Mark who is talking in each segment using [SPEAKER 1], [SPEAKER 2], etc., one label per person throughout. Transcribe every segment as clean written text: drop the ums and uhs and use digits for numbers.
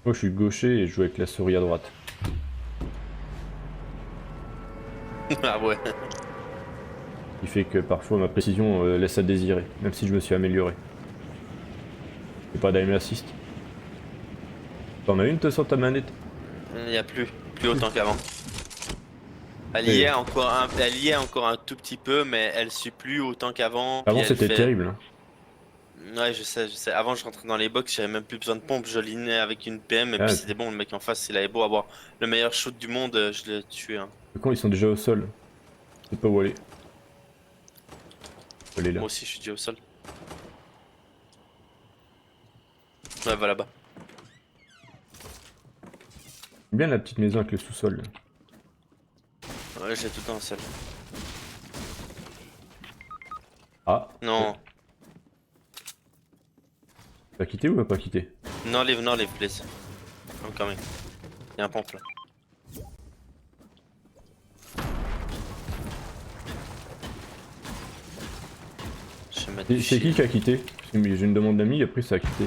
[SPEAKER 1] Moi je suis gaucher et je joue avec la souris à droite.
[SPEAKER 2] Ah ouais.
[SPEAKER 1] Ce qui fait que parfois ma précision laisse à désirer, même si je me suis amélioré. J'ai pas d'aim assist. T'en as une toi sur ta manette?
[SPEAKER 2] Il n'y a plus autant qu'avant.
[SPEAKER 1] Et
[SPEAKER 2] Elle y est encore un tout petit peu, mais elle suit plus autant qu'avant. Puis
[SPEAKER 1] avant
[SPEAKER 2] elle
[SPEAKER 1] c'était
[SPEAKER 2] fait.
[SPEAKER 1] terrible, hein.
[SPEAKER 2] Ouais, je sais. Avant, je rentrais dans les box, j'avais même plus besoin de pompe. Je linais avec une PM et puis
[SPEAKER 1] Ah,
[SPEAKER 2] c'était bon. Le mec en face, il avait beau avoir le meilleur shoot du monde, je l'ai tué, hein.
[SPEAKER 1] le con ils sont déjà au sol. Je sais pas où aller. Faut aller là.
[SPEAKER 2] Moi aussi, je suis déjà au sol. Ouais, va là-bas.
[SPEAKER 1] J'aime bien la petite maison avec le sous-sol, là.
[SPEAKER 2] Ouais, j'ai tout dans le sol.
[SPEAKER 1] Ah,
[SPEAKER 2] Non,
[SPEAKER 1] t'as quitté ou pas quitté?
[SPEAKER 2] non, les please. Non, quand même. Il y a un pompe là. Je vais mettre du
[SPEAKER 1] C'est qui
[SPEAKER 2] shield.
[SPEAKER 1] a quitté? Parce que j'ai une demande d'amis, après ça a quitté.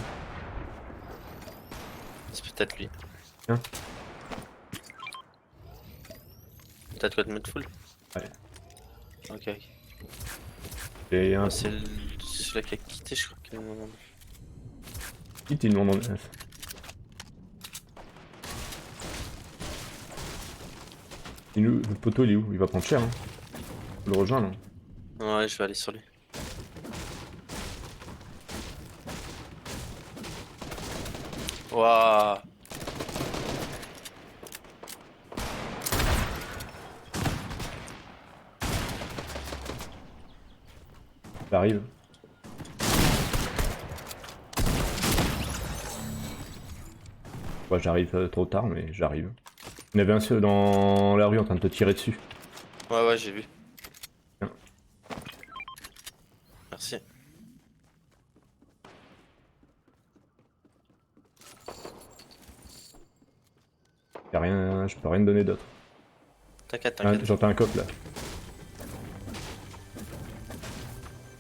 [SPEAKER 2] C'est peut-être lui.
[SPEAKER 1] Tiens,
[SPEAKER 2] Peut-être quoi de mettre full.
[SPEAKER 1] ouais.
[SPEAKER 2] Ok, ok.
[SPEAKER 1] Et un
[SPEAKER 2] Ouais, c'est celui-là qui a quitté, je crois que.
[SPEAKER 1] kit, il demande en... Le poteau il est où? Il va prendre cher, hein. Faut le rejoindre, hein.
[SPEAKER 2] Ouais, je vais aller sur lui. Waouh!
[SPEAKER 1] Ça arrive. Moi j'arrive trop tard, mais j'arrive. Il y en avait un seul dans la rue en train de te tirer dessus.
[SPEAKER 2] Ouais, ouais, j'ai vu.
[SPEAKER 1] Tiens,
[SPEAKER 2] Merci.
[SPEAKER 1] y a rien, je peux rien te donner d'autre.
[SPEAKER 2] T'inquiète,
[SPEAKER 1] Ah,
[SPEAKER 2] t'inquiète.
[SPEAKER 1] j'entends un coffre là.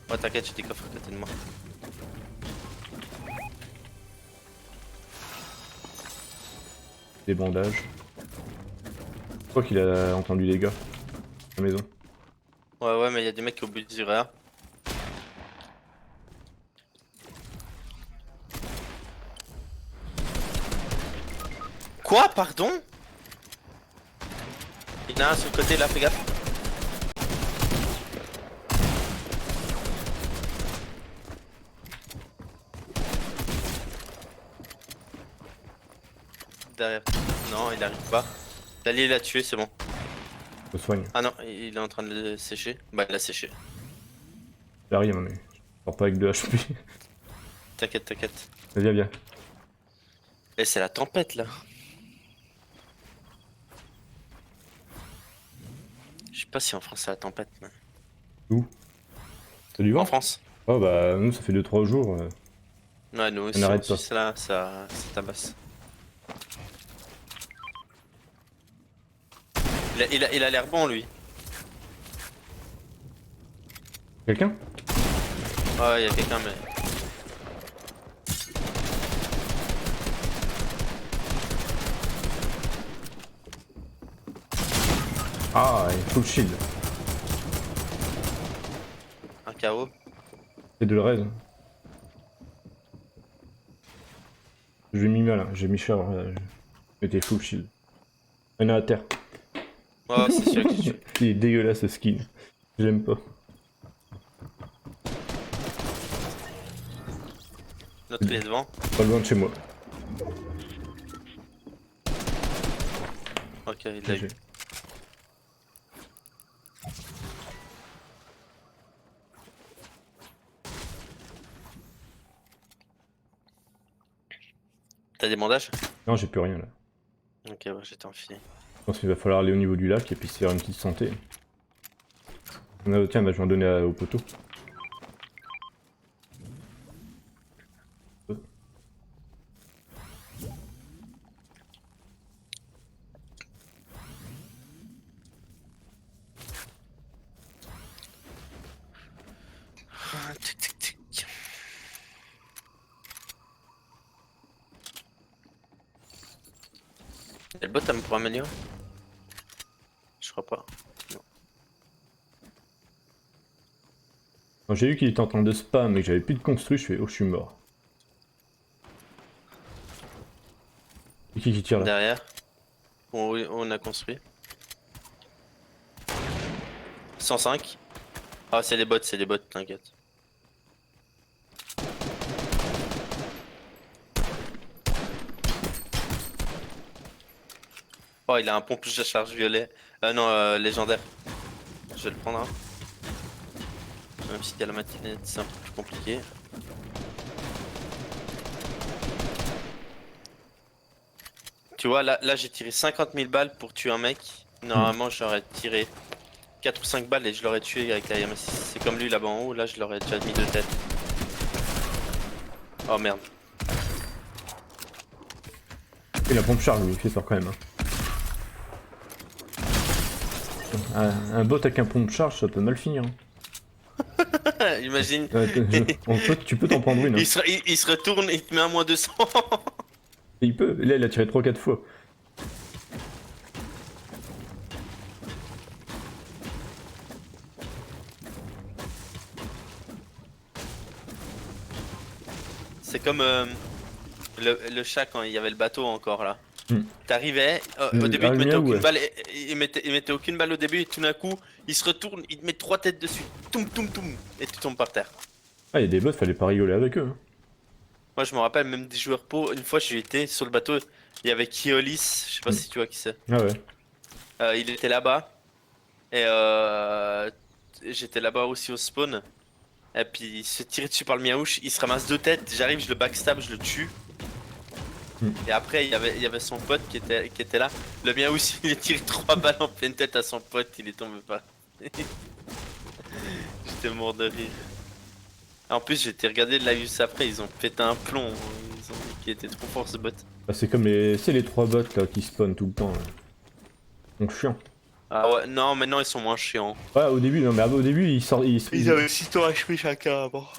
[SPEAKER 2] Ouais, t'inquiète, j'ai des coffres à côté de moi.
[SPEAKER 1] Des bandages. Je crois qu'il a entendu les gars. À la maison.
[SPEAKER 2] Ouais, ouais, mais il y a des mecs au but du réa. Quoi, pardon? Il y en a un sur le côté là, fais gaffe. Derrière. Non, il arrive pas. L'allié l'a tué, c'est bon.
[SPEAKER 1] Je me soigne.
[SPEAKER 2] Ah non, il est en train de le sécher. Bah, il l'a séché.
[SPEAKER 1] J'arrive, mais je sors pas avec 2 HP.
[SPEAKER 2] T'inquiète, t'inquiète.
[SPEAKER 1] Viens, viens.
[SPEAKER 2] Et c'est la tempête là. Je sais pas si en France c'est la tempête, mais.
[SPEAKER 1] Où? T'as du
[SPEAKER 2] En
[SPEAKER 1] vent?
[SPEAKER 2] France?
[SPEAKER 1] Oh bah nous ça fait 2 3 jours.
[SPEAKER 2] Ouais, nous
[SPEAKER 1] Ça
[SPEAKER 2] aussi en
[SPEAKER 1] n'arrête pas.
[SPEAKER 2] Suisse là, ça tabasse. Il a l'air bon lui.
[SPEAKER 1] Quelqu'un?
[SPEAKER 2] Ouais, il y a quelqu'un, mais.
[SPEAKER 1] Ah, il faut le shield.
[SPEAKER 2] Un KO.
[SPEAKER 1] C'est de le raise. Je lui ai mis mal, hein. J'ai mis cher. Je mettais full shield. Il y en a à terre.
[SPEAKER 2] Ouais, c'est celui-là que j'ai tué.
[SPEAKER 1] Il est dégueulasse ce skin. Je l'aime pas.
[SPEAKER 2] L'autre il est devant.
[SPEAKER 1] Pas loin de chez moi.
[SPEAKER 2] Ok, il l'a eu.
[SPEAKER 1] GG.
[SPEAKER 2] T'as des bandages?
[SPEAKER 1] Non, j'ai plus rien là.
[SPEAKER 2] Ok, ouais, j'étais enfilé.
[SPEAKER 1] Je pense qu'il va falloir aller au niveau du lac et puis se faire une petite santé. Tiens, bah, je vais en donner au poteau.
[SPEAKER 2] Ah, tic, tic, tic. Y'a le bot pour améliorer? Je crois pas.
[SPEAKER 1] Quand j'ai vu qu'il était en train de spam et que j'avais plus de construit, je fais oh je suis mort. Et qui tire là?
[SPEAKER 2] Derrière. On a construit. 105. Ah c'est les bots, t'inquiète. Oh il a un pompage de charge violet. Non, légendaire. Je vais le prendre hein. Même si y a la matinée c'est un peu plus compliqué. Tu vois là j'ai tiré 50 000 balles pour tuer un mec. Normalement j'aurais tiré 4 ou 5 balles et je l'aurais tué avec la YM6. C'est comme lui là-bas en haut, là je l'aurais déjà mis de tête. Oh merde.
[SPEAKER 1] Et la pompe charge lui, il fait peur quand même. Hein. Un bot avec un pompe charge, ça peut mal finir. Hein.
[SPEAKER 2] Imagine.
[SPEAKER 1] Tu peux t'en prendre une. Hein.
[SPEAKER 2] Il se retourne et il te met un moins 200.
[SPEAKER 1] Et il peut, et là il a tiré 3-4 fois.
[SPEAKER 2] C'est comme le chat quand il y avait le bateau encore là. T'arrivais, au début il te mettait aucune balle, il mettait aucune balle au début et tout d'un coup il se retourne, il te met 3 têtes dessus, toum toum toum, et tu tombes par terre.
[SPEAKER 1] Ah y'a des bots, fallait pas rigoler avec eux. Hein.
[SPEAKER 2] Moi je me rappelle même des joueurs pro, une fois j'ai été sur le bateau, il y avait Kiolis, je sais pas si tu vois qui c'est.
[SPEAKER 1] Ah ouais.
[SPEAKER 2] Il était là-bas, et j'étais là-bas aussi au spawn, et puis il se fait tirer dessus par le miaouche, il se ramasse 2 têtes, j'arrive, je le backstab, je le tue. Et après, il y avait son pote qui était là. Le mien aussi, il a tiré 3 balles en pleine tête à son pote, il est tombé pas. J'étais mort de rire. En plus, j'ai été regarder le live juste après, ils ont pété un plomb. Ils ont dit qu'il était trop fort ce bot.
[SPEAKER 1] Bah, c'est comme les 3 bots là qui spawnent tout le temps. Là. Donc chiant.
[SPEAKER 2] Ah ouais, non, maintenant ils sont moins chiants.
[SPEAKER 1] Ouais, au début, non, mais au début,
[SPEAKER 2] Ils avaient 6 tours HP chacun avant.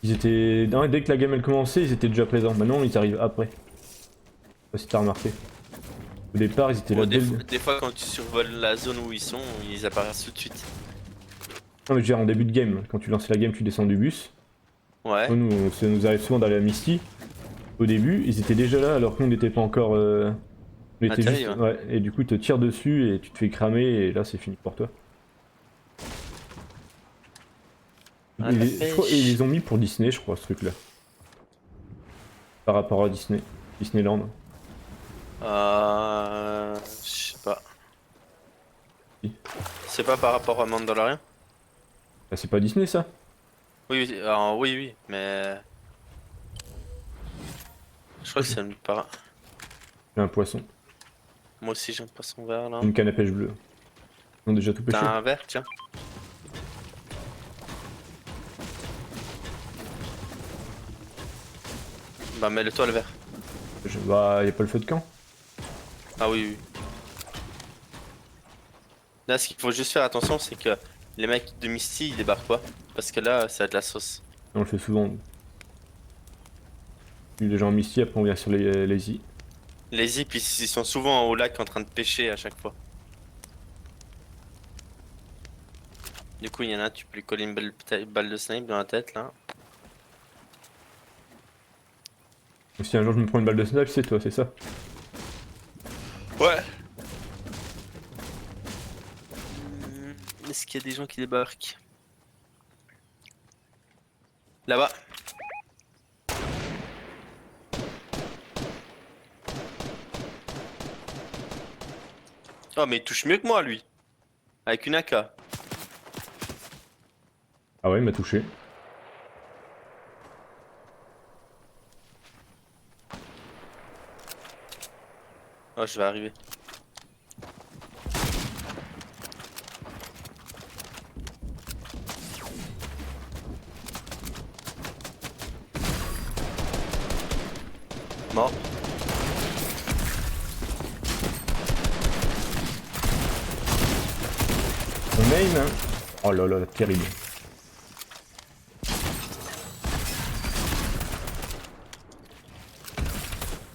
[SPEAKER 1] Ils étaient. Non, dès que la game elle commençait, ils étaient déjà présents. Maintenant, ils arrivent après. Je sais pas si t'as remarqué. Au départ, ils étaient là
[SPEAKER 2] Des fois, quand tu survoles la zone où ils sont, ils apparaissent tout de suite.
[SPEAKER 1] Non, mais je veux dire, en début de game, quand tu lances la game, tu descends du bus.
[SPEAKER 2] Ouais.
[SPEAKER 1] Nous, ça nous arrive souvent d'aller à Misty. Au début, ils étaient déjà là alors qu'on n'était pas encore. On était juste. Ouais, et du coup, ils te tirent dessus et tu te fais cramer et là, c'est fini pour toi.
[SPEAKER 2] Ah,
[SPEAKER 1] ils les ont mis pour Disney, je crois, ce truc-là. Par rapport à Disney. Disneyland.
[SPEAKER 2] Je sais pas.
[SPEAKER 1] Si.
[SPEAKER 2] C'est pas par rapport à Mandalorian?
[SPEAKER 1] Ah, c'est pas Disney ça?
[SPEAKER 2] Oui, oui, mais... Je crois que c'est une para...
[SPEAKER 1] J'ai un poisson.
[SPEAKER 2] Moi aussi j'ai un poisson vert là.
[SPEAKER 1] Une canne à pêche bleue. Ils ont déjà tout pêché.
[SPEAKER 2] T'as un verre, tiens. Bah mets-le toi le verre.
[SPEAKER 1] Bah, y'a pas le feu de camp.
[SPEAKER 2] Ah oui, oui. Là ce qu'il faut juste faire attention c'est que les mecs de Misty ils débarquent pas. Parce que là ça a de la sauce.
[SPEAKER 1] On le fait souvent. Les gens en Misty, après on vient sur les Lazy.
[SPEAKER 2] Les puis ils sont souvent au lac en train de pêcher à chaque fois. Du coup il y en a, tu peux lui coller une balle de snipe dans la tête là.
[SPEAKER 1] Si un jour je me prends une balle de snipe, c'est toi, c'est ça?
[SPEAKER 2] Ouais. Est-ce qu'il y a des gens qui débarquent? Là-bas. Oh mais il touche mieux que moi lui. Avec une AK.
[SPEAKER 1] Ah ouais, il m'a touché.
[SPEAKER 2] Oh je vais arriver. Mort.
[SPEAKER 1] On aim hein. Oh là là, terrible.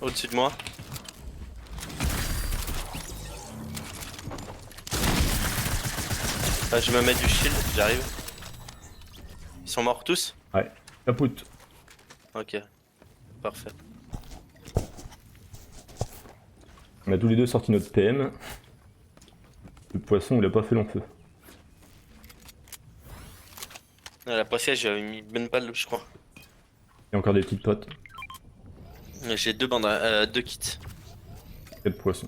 [SPEAKER 2] Au-dessus de moi. Je me mets du shield, j'arrive. Ils sont morts tous?
[SPEAKER 1] Ouais, capoute.
[SPEAKER 2] Ok, parfait.
[SPEAKER 1] On a tous les deux sorti notre PM. Le poisson, il a pas fait long feu.
[SPEAKER 2] La poissette, j'ai mis une bonne balle, je crois.
[SPEAKER 1] Il y a encore des petites potes.
[SPEAKER 2] J'ai 2 bandes, 2 kits.
[SPEAKER 1] 4 poissons.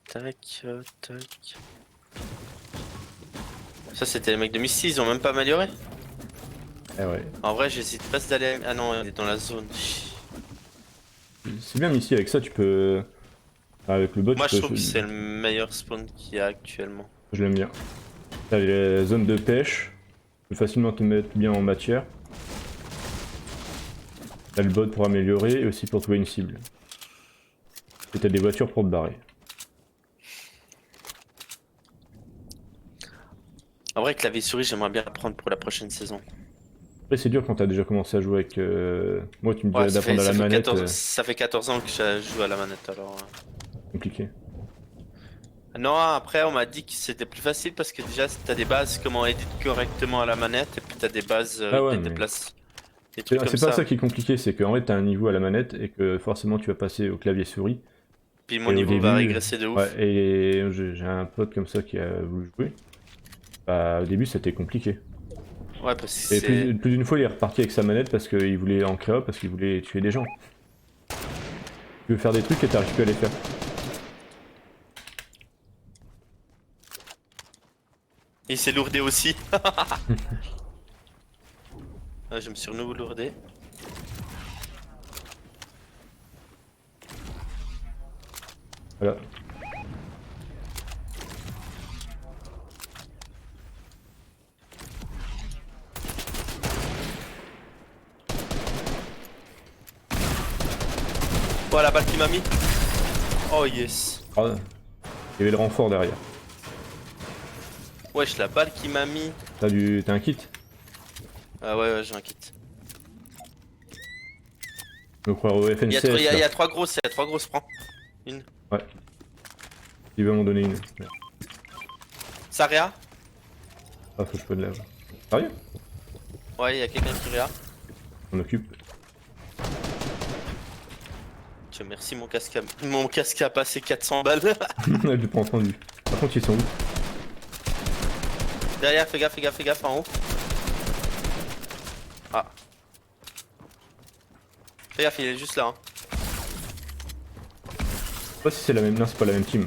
[SPEAKER 2] Tac, tac. Ça, c'était les mecs de Misty, ils ont même pas amélioré.
[SPEAKER 1] Eh ouais.
[SPEAKER 2] En vrai, j'hésite pas d'aller. Ah non, il est dans la zone.
[SPEAKER 1] C'est bien ici, avec ça tu peux... Avec le bot,
[SPEAKER 2] Moi,
[SPEAKER 1] tu
[SPEAKER 2] je
[SPEAKER 1] peux...
[SPEAKER 2] trouve que c'est le meilleur spawn qu'il y a actuellement.
[SPEAKER 1] Je l'aime bien. T'as les zones de pêche. Tu peux facilement te mettre bien en matière. T'as le bot pour améliorer et aussi pour trouver une cible. Et t'as des voitures pour te barrer.
[SPEAKER 2] En vrai, clavier souris, j'aimerais bien apprendre pour la prochaine saison.
[SPEAKER 1] Après c'est dur quand t'as déjà commencé à jouer avec... Moi tu me
[SPEAKER 2] Ouais,
[SPEAKER 1] disais d'apprendre à la manette,
[SPEAKER 2] 14, ça fait 14 ans que je joue à la manette alors.
[SPEAKER 1] compliqué.
[SPEAKER 2] Non, après, on m'a dit que c'était plus facile parce que déjà, t'as des bases comment éditer correctement à la manette et puis t'as des bases
[SPEAKER 1] Ah ouais,
[SPEAKER 2] qui
[SPEAKER 1] mais-
[SPEAKER 2] déplacent. Des trucs comme
[SPEAKER 1] C'est pas
[SPEAKER 2] ça.
[SPEAKER 1] ça qui est compliqué, c'est qu'en fait t'as un niveau à la manette et que forcément tu vas passer au clavier souris.
[SPEAKER 2] Puis mon
[SPEAKER 1] Et au
[SPEAKER 2] niveau va
[SPEAKER 1] début,
[SPEAKER 2] régresser de ouf.
[SPEAKER 1] Ouais, et j'ai un pote comme ça qui a voulu jouer. Bah, au début c'était compliqué.
[SPEAKER 2] Ouais, parce que
[SPEAKER 1] Et
[SPEAKER 2] c'est.
[SPEAKER 1] plus d'une fois il est reparti avec sa manette parce qu'il voulait en créa, parce qu'il voulait tuer des gens. Tu veux faire des trucs et t'arrives plus à les faire.
[SPEAKER 2] Il s'est lourdé aussi. Ah, je me suis renouveau lourdé.
[SPEAKER 1] Voilà.
[SPEAKER 2] Voilà la balle qui m'a mis. Oh yes.
[SPEAKER 1] Ah, il y avait le renfort derrière.
[SPEAKER 2] Wesh, la balle qui m'a mis.
[SPEAKER 1] T'as un kit?
[SPEAKER 2] Ah ouais, j'ai un kit.
[SPEAKER 1] Je me crois au
[SPEAKER 2] Il y a,
[SPEAKER 1] FNCS
[SPEAKER 2] il y a
[SPEAKER 1] là.
[SPEAKER 2] 3 grosses, il y a 3 grosses, prends. Une.
[SPEAKER 1] Ouais. Il va m'en donner une.
[SPEAKER 2] Saria.
[SPEAKER 1] Ah, faut que je peux de lave. Sérieux?
[SPEAKER 2] Ouais, il y a quelqu'un qui réa.
[SPEAKER 1] On occupe.
[SPEAKER 2] Tiens, merci, mon casque a passé 400 balles.
[SPEAKER 1] Je l'ai pas entendu. Par contre ils sont où?
[SPEAKER 2] Derrière, fais gaffe, en haut. Ah. Fais gaffe, il est juste là. Hein.
[SPEAKER 1] Je sais pas si c'est la même. Non, c'est pas la même team.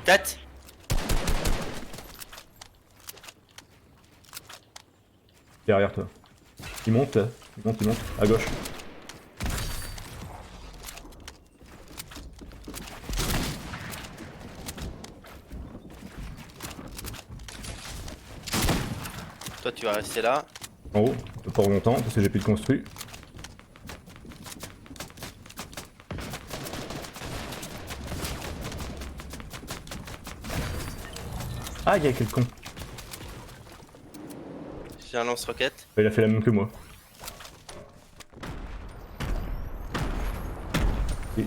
[SPEAKER 2] Tête.
[SPEAKER 1] Derrière toi. Il monte là. Il monte. À gauche.
[SPEAKER 2] Toi, tu vas rester là.
[SPEAKER 1] En haut. Pas longtemps parce que j'ai plus de construit. Ah, il y a quel con.
[SPEAKER 2] J'ai un lance-roquette.
[SPEAKER 1] Il a fait la même que moi. Et...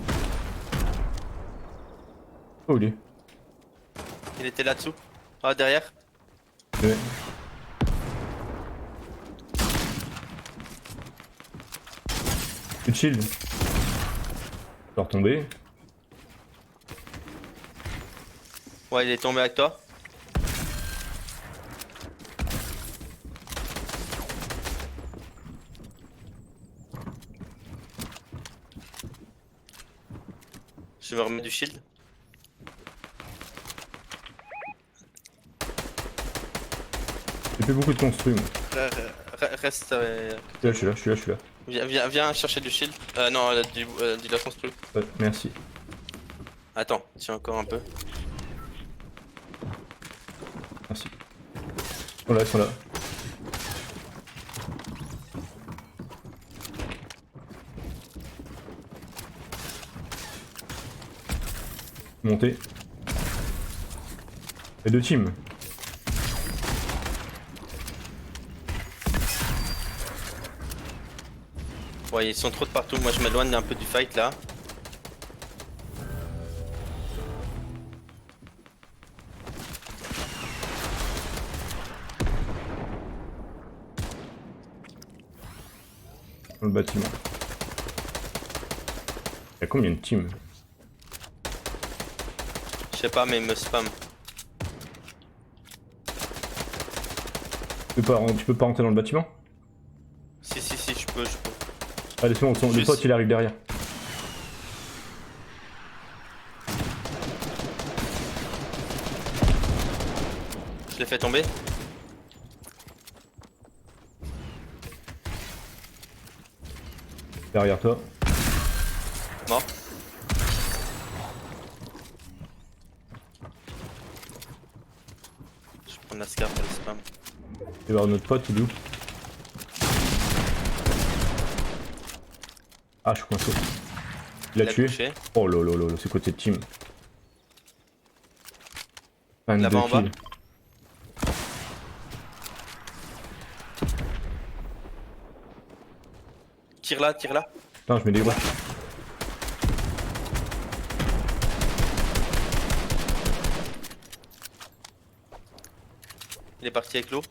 [SPEAKER 1] Oh, il est.
[SPEAKER 2] Il était là-dessous. Ah, derrière.
[SPEAKER 1] Ouais. Plus de shield. Je vais retomber.
[SPEAKER 2] Ouais, il est tombé avec toi. Je me remets du shield.
[SPEAKER 1] J'ai fait beaucoup de construits moi.
[SPEAKER 2] Reste.
[SPEAKER 1] Là, je suis là.
[SPEAKER 2] Viens chercher du shield. Non, du la construit.
[SPEAKER 1] Ouais, merci.
[SPEAKER 2] Attends, tiens encore un peu.
[SPEAKER 1] Merci. Ils sont là. Monter. Et deux teams.
[SPEAKER 2] Ouais, ils sont trop de partout. Moi, je m'éloigne un peu du fight là.
[SPEAKER 1] Dans le bâtiment. Il y a combien de teams?
[SPEAKER 2] Je sais pas, mais ils me spam.
[SPEAKER 1] Tu peux pas rentrer dans le bâtiment?
[SPEAKER 2] Si, je peux.
[SPEAKER 1] Allez, c'est bon, le
[SPEAKER 2] Juste-
[SPEAKER 1] pote il arrive derrière.
[SPEAKER 2] Je l'ai fait tomber.
[SPEAKER 1] Derrière toi.
[SPEAKER 2] Mort. Je prends la scar pour le spam.
[SPEAKER 1] Tu vas voir notre pote, il est où? Ah, je suis coincé. Il l'a tué.
[SPEAKER 2] touché.
[SPEAKER 1] Oh lolo, c'est côté de team.
[SPEAKER 2] Là-bas en bas.
[SPEAKER 1] kills.
[SPEAKER 2] Tire là, tire là.
[SPEAKER 1] Putain, je mets des gros.
[SPEAKER 2] Il est parti avec l'eau.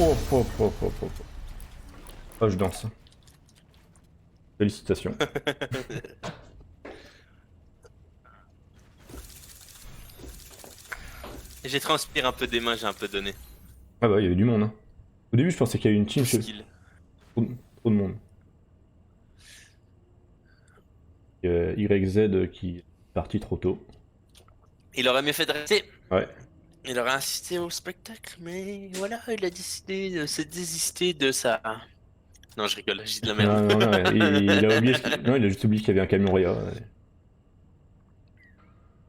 [SPEAKER 1] Oh. Oh, je danse. Félicitations.
[SPEAKER 2] J'ai transpiré un peu des mains, j'ai un peu donné.
[SPEAKER 1] Ah bah, il y avait du monde. Hein. Au début, je pensais qu'il y avait une team.
[SPEAKER 2] Skill.
[SPEAKER 1] Trop de monde. YZ qui est parti trop tôt.
[SPEAKER 2] Il aurait mieux fait de rester.
[SPEAKER 1] Ouais.
[SPEAKER 2] Il aurait insisté au spectacle, mais voilà, il a décidé de se désister de ça. Non, je rigole, j'ai de la merde.
[SPEAKER 1] Non, il a oublié. Non, il a juste oublié qu'il y avait un camion Réa. Ouais.